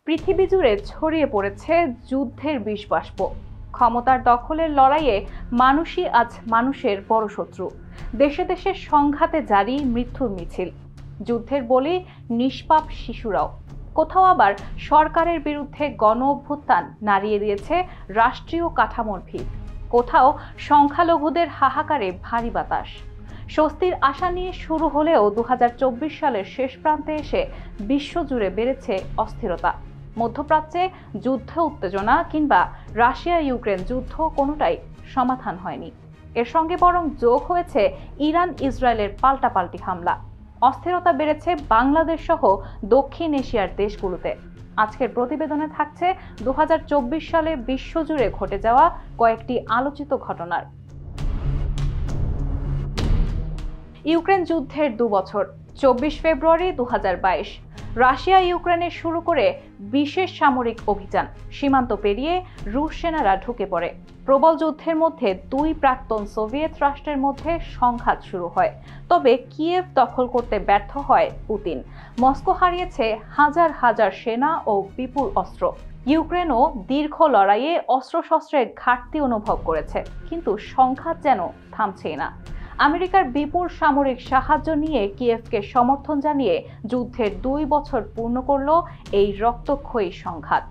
পৃথিবী জুড়ে ছড়িয়ে পড়েছে যুদ্ধের বিষবাষ্প। ক্ষমতার দখলের লড়াইয়ে মানুষই আজ মানুষের বড় শত্রু। দেশে দেশে সংঘাতে জারি মৃত্যুর মিছিল। যুদ্ধের বলি নিষ্পাপ শিশুরাও। কোথাও আবার সরকারের বিরুদ্ধে গণ অভ্যুত্থান নাড়িয়ে দিয়েছে রাষ্ট্রীয় কাঠামোর ভিত। কোথাও সংখ্যালঘুদের হাহাকারে ভারী বাতাস। স্বস্তির আশা নিয়ে শুরু হলেও 2024 সালের শেষ প্রান্তে এসে বিশ্বজুড়ে বেড়েছে অস্থিরতা। মধ্যপ্রাচ্যে যুদ্ধ উত্তেজনা কিংবা রাশিয়া ইউক্রেন যুদ্ধ কোনোটাই সমাধান হয়নি। এর সঙ্গে বরং যোগ হয়েছে ইরান ইসরায়েলের পাল্টাপাল্টি হামলা। অস্থিরতা বেড়েছে বাংলাদেশ সহ দক্ষিণ এশিয়ার দেশগুলোতে। আজকের প্রতিবেদনে থাকছে 2024 সালে বিশ্বজুড়ে ঘটে যাওয়া কয়েকটি আলোচিত ঘটনার। ইউক্রেন যুদ্ধের 2 বছর। 24 ফেব্রুয়ারি 2022 রাশিয়া ইউক্রেনে শুরু করে বিশেষ সামরিক অভিযান। সীমান্ত পেরিয়ে রুশ সেনারা ঢুকে পড়ে। প্রবল যুদ্ধের মধ্যে দুই প্রাক্তন সোভিয়েত রাষ্ট্রের মধ্যে সংঘাত শুরু হয়। তবে কিয়েভ দখল করতে ব্যর্থ হয় পুতিন। মস্কো হারিয়েছে হাজার হাজার সেনা ও বিপুল অস্ত্র। ইউক্রেনও দীর্ঘ লড়াইয়ে অস্ত্রশস্ত্রের ঘাটতি অনুভব করেছে, কিন্তু সংঘাত যেন থামছেই না। আমেরিকার বিপুল সামরিক সাহায্য নিয়ে কিয়েভকে সমর্থন জানিয়ে যুদ্ধের 2 বছর পূর্ণ করল এই রক্তক্ষয়ী সংঘাত।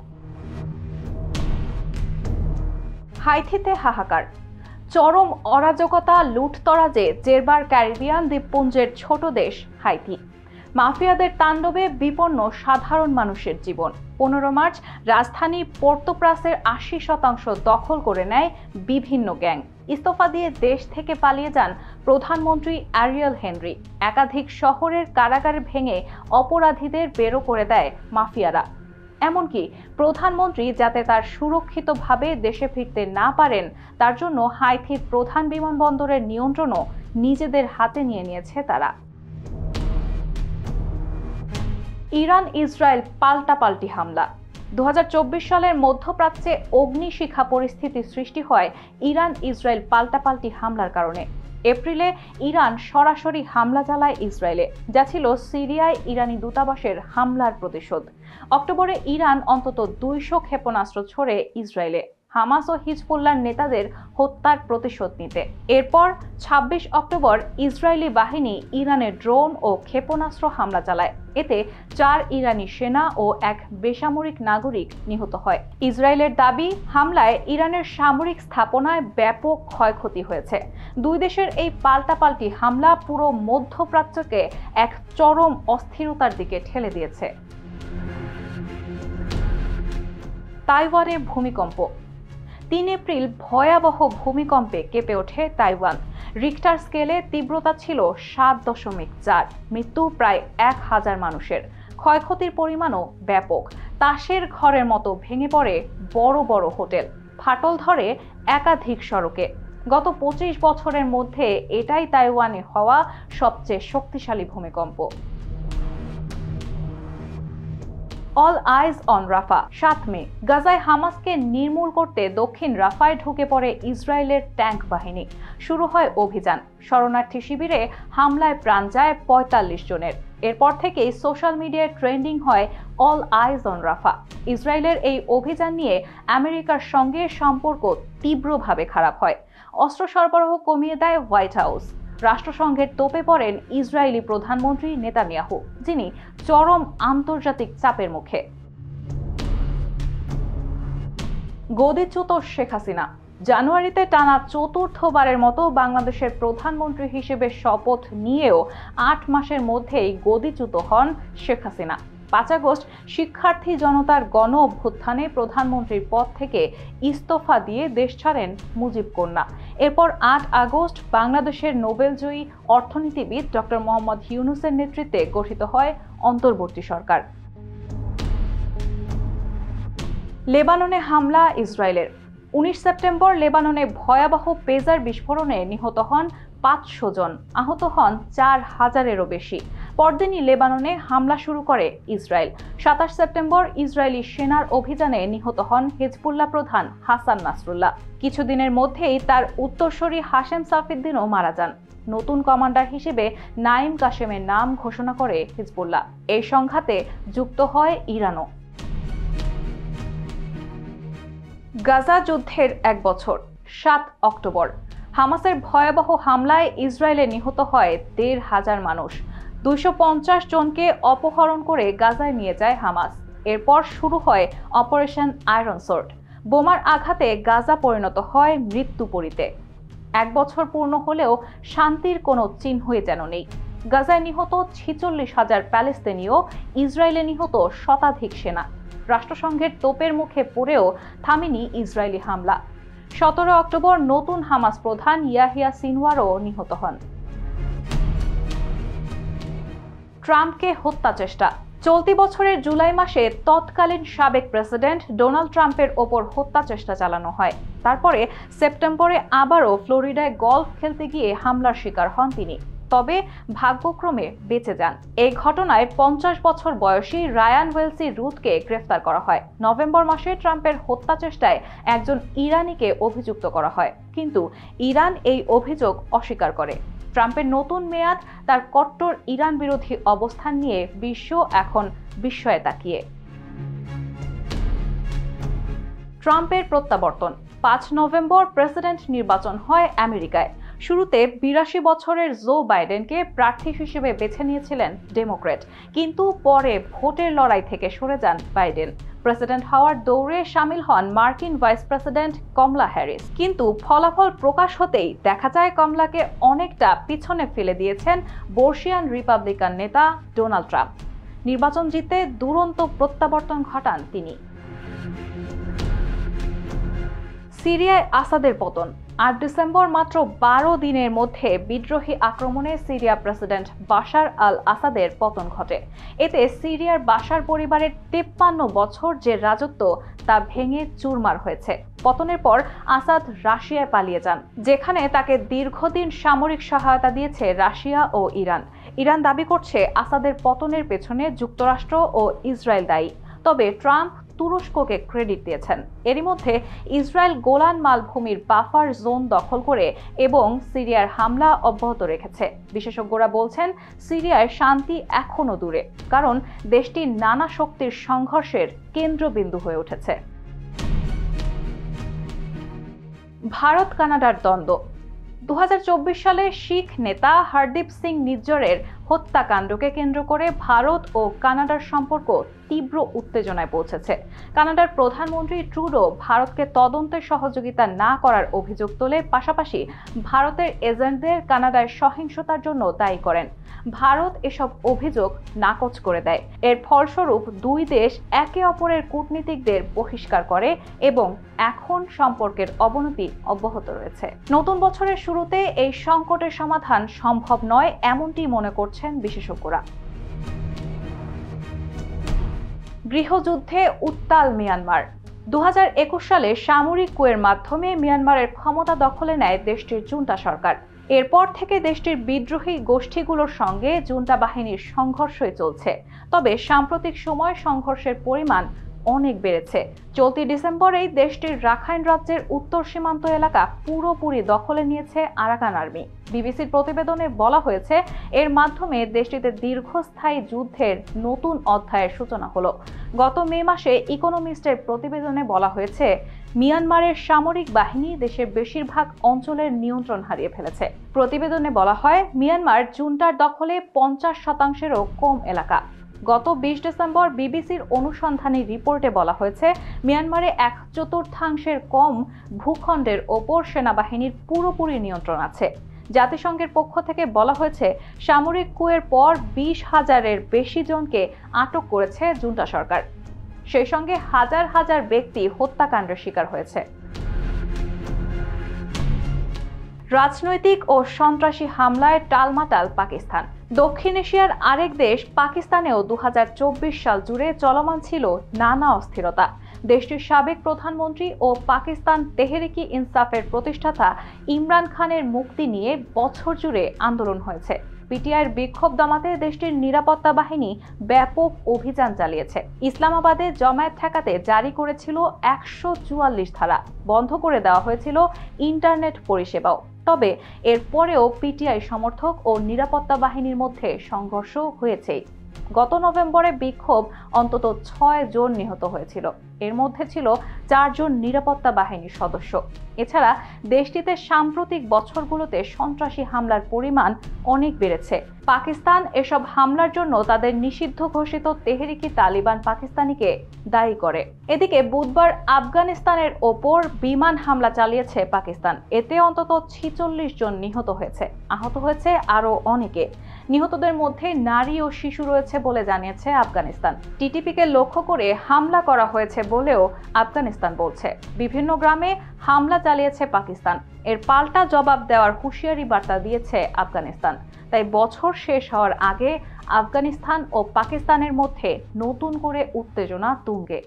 হাইথিতে হাহাকার। চরম অরাজকতা লুটতরাজে জেরবার ক্যারিবিয়ান দ্বীপপুঞ্জের ছোট দেশ হাইতি। মাফিয়াদের তাণ্ডবে বিপন্ন সাধারণ মানুষের জীবন। 15 মার্চ রাজধানী পোর্তো-প্রাসের 80% দখল করে নেয় বিভিন্ন গ্যাং। ইস্তফা দিয়ে দেশ থেকে পালিয়ে যান প্রধানমন্ত্রী অ্যারিয়েল হেনরি। একাধিক শহরের কারাগার ভেঙে অপরাধীদের বেরো করে দেয় মাফিয়ারা। এমনকি প্রধানমন্ত্রী যাতে তার সুরক্ষিতভাবে দেশে ফিরতে না পারেন, তার জন্য হাইথির প্রধান বিমানবন্দরের নিয়ন্ত্রণও নিজেদের হাতে নিয়ে নিয়েছে তারা। ইরান ইসরায়েল পাল্টাপাল্টি হামলা। 2024 সালের মধ্যপ্রাচ্যে অগ্নিশিখা পরিস্থিতি সৃষ্টি হয় ইরান ইসরায়েল পাল্টাপাল্টি হামলার কারণে। এপ্রিলে ইরান সরাসরি হামলা চালায় ইসরায়েলে, যা ছিল সিরিয়ায় ইরানি দূতাবাসের হামলার প্রতিশোধ। অক্টোবরে ইরান অন্তত 200 ক্ষেপণাস্ত্র ছোড়ে ইসরায়েলে, হামাস ও হিজবুল্লাহর নেতাদের হত্যার প্রতিশোধ নিতে। এরপর 26 অক্টোবর ইসরায়েলি বাহিনী ইরানের ড্রোন ও ক্ষেপণাস্ত্র হামলা চালায়। এতে 4 ইরানি সেনা ও 1 বেসামরিক নাগরিক নিহত হয়। ইসরায়েলের দাবি, হামলায় ইরানের সামরিক স্থাপনায় ব্যাপক ক্ষয়ক্ষতি হয়েছে। দুই দেশের এই পাল্টাপাল্টি হামলা পুরো মধ্যপ্রাচ্যকে এক চরম অস্থিরতার দিকে ঠেলে দিয়েছে। তাইওয়ানে ভূমিকম্প। 3 এপ্রিল ভয়াবহ ভূমিকম্পে কেঁপে ওঠে তাইওয়ান। রিক্টার স্কেলে তীব্রতা ছিল 7.4। মৃত্যু প্রায় 1000 মানুষের। ক্ষয়ক্ষতির পরিমাণও ব্যাপক। তাসের ঘরের মতো ভেঙে পড়ে বড় বড় হোটেল। ফাটল ধরে একাধিক সড়কে। গত 25 বছরের মধ্যে এটাই তাইওয়ানে হওয়া সবচেয়ে শক্তিশালী ভূমিকম্প। অল আইজ অন রাফা। 7 মে গাজায় হামাসকে নির্মূল করতে দক্ষিণ রাফায় ঢুকে পড়ে ইসরায়েলের ট্যাঙ্ক বাহিনী। শুরু হয় অভিযান। শরণার্থী শিবিরে হামলায় প্রাণ যায় 45 জনের। এরপর থেকেই সোশ্যাল মিডিয়ায় ট্রেন্ডিং হয় অল আইজ অন রাফা। ইসরায়েলের এই অভিযান নিয়ে আমেরিকার সঙ্গে সম্পর্ক তীব্রভাবে খারাপ হয়। অস্ত্র সরবরাহ কমিয়ে দেয় হোয়াইট হাউস। রাষ্ট্রসংঘের তোপে পড়েন ইসরায়েলি প্রধানমন্ত্রী নেতানিয়াহু, যিনি চরম আন্তর্জাতিক চাপের মুখে। গদিচ্যুত শেখ হাসিনা। জানুয়ারিতে টানা 4র্থবারের মতো বাংলাদেশের প্রধানমন্ত্রী হিসেবে শপথ নিয়েও 8 মাসের মধ্যেই গদিচ্যুত হন শেখ হাসিনা। 5 আগস্ট শিক্ষার্থী জনতার গণ অভ্যুত্থানে প্রধানমন্ত্রীর পদ থেকে ইস্তফা দিয়ে দেশ ছাড়েন মুজিব কন্যা। এরপর 8 আগস্ট বাংলাদেশের নোবেলজয়ী অর্থনীতিবিদ ডক্টর মোহাম্মদ ইউনূসের নেতৃত্বে গঠিত হয় অন্তর্বর্তী সরকার। লেবাননে হামলা ইসরায়েলের। 19 সেপ্টেম্বর লেবাননে ভয়াবহ পেজার বিস্ফোরণে নিহত হন 500 জন, আহত হন 4000-এরও বেশি। পরদিনই লেবাননে হামলা শুরু করে ইসরায়েল। 27 সেপ্টেম্বর ইসরায়েলি সেনার অভিযানে নিহত হন হিজবুল্লাহ প্রধান হাসান নাসরুল্লাহ। কিছুদিনের মধ্যেই তার উত্তরসূরি হাশেম সাফিউদ্দিনও মারা যান। নতুন কমান্ডার হিসেবে নাঈম কাশেমের নাম ঘোষণা করে হিজবুল্লাহ। এই সংঘাতে যুক্ত হয় ইরানও। গাজা যুদ্ধের 1 বছর 7 অক্টোবর হামাসের ভয়াবহ হামলায় ইসরায়েলে নিহত হয় 1,500 মানুষ। 250 জনকে অপহরণ করে গাজায় নিয়ে যায় হামাস। এরপর শুরু হয় অপারেশন আয়রন সোর্ড। বোমার আঘাতে গাজা পরিণত হয় মৃত্যুপুরীতে। 1 বছর পূর্ণ হলেও শান্তির কোনো চিহ্নই যেন নেই। গাজায় নিহত 46,000 প্যালেস্তিনীয়, ইসরায়েলে নিহত শতাধিক সেনা। রাষ্ট্রসংঘের তোপের মুখে পড়েও থামেনি ইসরায়েলি হামলা। 17 অক্টোবর নতুন হামাস প্রধান ইয়াহিয়া সিনওয়ারও নিহত হন। ট্রাম্পকে হত্যা চেষ্টা। চলতি বছরের জুলাই মাসে তৎকালীন সাবেক প্রেসিডেন্ট ডোনাল্ড ট্রাম্পের ওপর হত্যা চেষ্টা চালানো হয়। তারপরে সেপ্টেম্বরে আবারও ফ্লোরিডায় গলফ খেলতে গিয়ে হামলার শিকার হন তিনি। তবে ভাগ্যক্রমে বেঁচে যান। এই ঘটনায় 50 বছর বয়সী রায়ান ওয়েলসি রুথকে গ্রেফতার করা হয়। নভেম্বর মাসে ট্রাম্পের হত্যা চেষ্টায় একজন ইরানিকে অভিযুক্ত করা হয়, কিন্তু ইরান এই অভিযোগ অস্বীকার করে। ট্রাম্পের নতুন মেয়াদ, তার কট্টর ইরান বিরোধী অবস্থান নিয়ে বিশ্ব এখন বিস্ময়ে তাকিয়ে। ট্রাম্পের প্রত্যাবর্তন। 5 নভেম্বর প্রেসিডেন্ট নির্বাচন হয় আমেরিকায়। শুরুতে 82 বছরের জো বাইডেনকে প্রার্থী হিসেবে বেছে নিয়েছিলেন ডেমোক্র্যাট, কিন্তু পরে ভোটের লড়াই থেকে সরে যান বাইডেন। প্রেসিডেন্ট হওয়ার দৌড়ে সামিল হন মার্কিন ভাইস প্রেসিডেন্ট কমলা হ্যারিস, কিন্তু ফলাফল প্রকাশ হতেই দেখা যায় কমলাকে অনেকটা পিছনে ফেলে দিয়েছেন বর্ষিয়ান রিপাবলিকান নেতা ডোনাল্ড ট্রাম্প। নির্বাচন জিতে দুরন্ত প্রত্যাবর্তন ঘটান তিনি। সিরিয়ায় আসাদের পতন। 8 ডিসেম্বর মাত্র 12 দিনের মধ্যে বিদ্রোহী আক্রমণে সিরিয়া প্রেসিডেন্ট বাশার আল আসাদের পতন ঘটে। এতে সিরিয়ার বাশার পরিবারের 53 বছর যে রাজত্ব তা ভেঙে চুরমার হয়েছে। পতনের পর আসাদ রাশিয়ায় পালিয়ে যান, যেখানে তাকে দীর্ঘদিন সামরিক সহায়তা দিয়েছে রাশিয়া ও ইরান। ইরান দাবি করছে আসাদের পতনের পেছনে যুক্তরাষ্ট্র ও ইসরায়েল দায়ী, তবে ট্রাম্প তুরস্ককে ক্রেডিট দিয়েছেন। এরই মধ্যে ইসরায়েল গোলান মালভূমির বাফার জোন দখল করে এবং সিরিয়ার হামলা অব্যাহত রেখেছে। বিশেষজ্ঞরা বলছেন সিরিয়ায় শান্তি এখনো দূরে, কারণ দেশটি নানা শক্তির সংঘর্ষের কেন্দ্রবিন্দু হয়ে উঠেছে। ভারত কানাডার দ্বন্দ্ব। 2024 সালে শিখ নেতা হরদীপ সিং নিজ্জরের হত্যাকাণ্ডকে কেন্দ্র করে ভারত ও কানাডার সম্পর্ক তীব্র উত্তেজনায় পৌঁছেছে। কানাডার প্রধানমন্ত্রী ট্রুডো ভারতকে তদন্তে সহযোগিতা না করার অভিযোগ তোলে, পাশাপাশি ভারতের এজেন্টদের কানাডায় সহিংসতার জন্য দায়ী করেন। ভারত এসব অভিযোগ নাকচ করে দেয়। এর ফলস্বরূপ দুই দেশ একে অপরের কূটনীতিকদের বহিষ্কার করে এবং এখন সম্পর্কের অবনতি অব্যাহত রয়েছে। নতুন বছরের শুরুতে এই সংকটের সমাধান সম্ভব নয়, এমনটি মনে করছেন বিশেষজ্ঞরা। গৃহযুদ্ধে উত্তাল মিয়ানমার। 2021 সালে সামরিক কুয়ের মাধ্যমে মিয়ানমারের ক্ষমতা দখলে নেয় দেশটির জুন্টা সরকার। এরপর থেকে দেশটির বিদ্রোহী গোষ্ঠীগুলোর সঙ্গে জুন্টা বাহিনীর সংঘর্ষই চলছে, তবে সাম্প্রতিক সময় সংঘর্ষের পরিমাণ অনেক বেড়েছে। চলতি ডিসেম্বরেই দেশটির রাখাইন রাজ্যের উত্তর সীমান্ত এলাকা পুরোপুরি দখলে নিয়েছে আরাকান আর্মি। বিবিসির প্রতিবেদনে বলা হয়েছে, এর মাধ্যমে দেশটিতে দীর্ঘস্থায়ী যুদ্ধের নতুন অধ্যায়ের সূচনা হলো। গত মে মাসে ইকোনমিস্টের প্রতিবেদনে বলা হয়েছে, মিয়ানমারের সামরিক বাহিনী দেশের বেশিরভাগ অঞ্চলের নিয়ন্ত্রণ হারিয়ে ফেলেছে। প্রতিবেদনে বলা হয়, মিয়ানমার জুন্টার দখলে 50%-এরও কম এলাকা। গত 20 ডিসেম্বর বিবিসির অনুসন্ধানী রিপোর্টে বলা হয়েছে, মিয়ানমারে 1/4 কম ভূখণ্ডের ওপর সেনাবাহিনীর পুরোপুরি নিয়ন্ত্রণ আছে। জাতিসংঘের পক্ষ থেকে বলা হয়েছে, সামরিক কুয়ের পর 20,000-এর বেশি জনকে আটক করেছে জুন্টা সরকার। সেই সঙ্গে হাজার হাজার ব্যক্তি হত্যাকাণ্ডের শিকার হয়েছে। রাজনৈতিক ও সন্ত্রাসী হামলায় টালমাটাল পাকিস্তান। দক্ষিণ এশিয়ার আরেক দেশ পাকিস্তানেও 2024 সাল জুড়ে চলমান ছিল নানা অস্থিরতা। দেশটির সাবেক প্রধানমন্ত্রী ও পাকিস্তান তেহরিকি ইনসাফের প্রতিষ্ঠাতা ইমরান খানের মুক্তি নিয়ে বছর জুড়ে আন্দোলন হয়েছে। পিটিআইয়ের বিক্ষোভ দমাতে দেশটির নিরাপত্তা বাহিনী ব্যাপক অভিযান চালিয়েছে। ইসলামাবাদে জমায়েত ঠেকাতে জারি করেছিল 144 ধারা, বন্ধ করে দেওয়া হয়েছিল ইন্টারনেট পরিষেবাও। তবে এরপরেও পিটিআই সমর্থক ও নিরাপত্তা বাহিনীর মধ্যে সংঘর্ষ হয়েছে। গত নভেম্বরে বিক্ষোভ অন্তত 6 জন নিহত হয়েছিল। এর মধ্যে ছিল 4 জন নিরাপত্তা বাহিনীর সদস্য। এছাড়া দেশটিতে সাম্প্রতিক বছরগুলোতে সন্ত্রাসী হামলার পরিমাণ অনেক বেড়েছে। পাকিস্তান এসব হামলার জন্য তাদের নিষিদ্ধ ঘোষিত তেহরিকি তালিবান পাকিস্তানিকে দায়ী করে। এদিকে বুধবার আফগানিস্তানের ওপর বিমান হামলা চালিয়েছে পাকিস্তান। এতে অন্তত 46 জন নিহত হয়েছে, আহত হয়েছে আরও অনেকে। নিহতদের মধ্যে নারী ও শিশু রয়েছে বলে জানিয়েছে আফগানিস্তান। টিটিপিকে লক্ষ্য করে হামলা করা হয়েছে বলেও আফগানিস্তান বলছে। বিভিন্ন গ্রামে হামলা চালিয়েছে পাকিস্তান। এর পাল্টা জবাব দেওয়ার হুঁশিয়ারি বার্তা দিয়েছে আফগানিস্তান। তাই বছর শেষ হওয়ার আগে আফগানিস্তান ও পাকিস্তানের মধ্যে নতুন করে উত্তেজনা তুঙ্গে।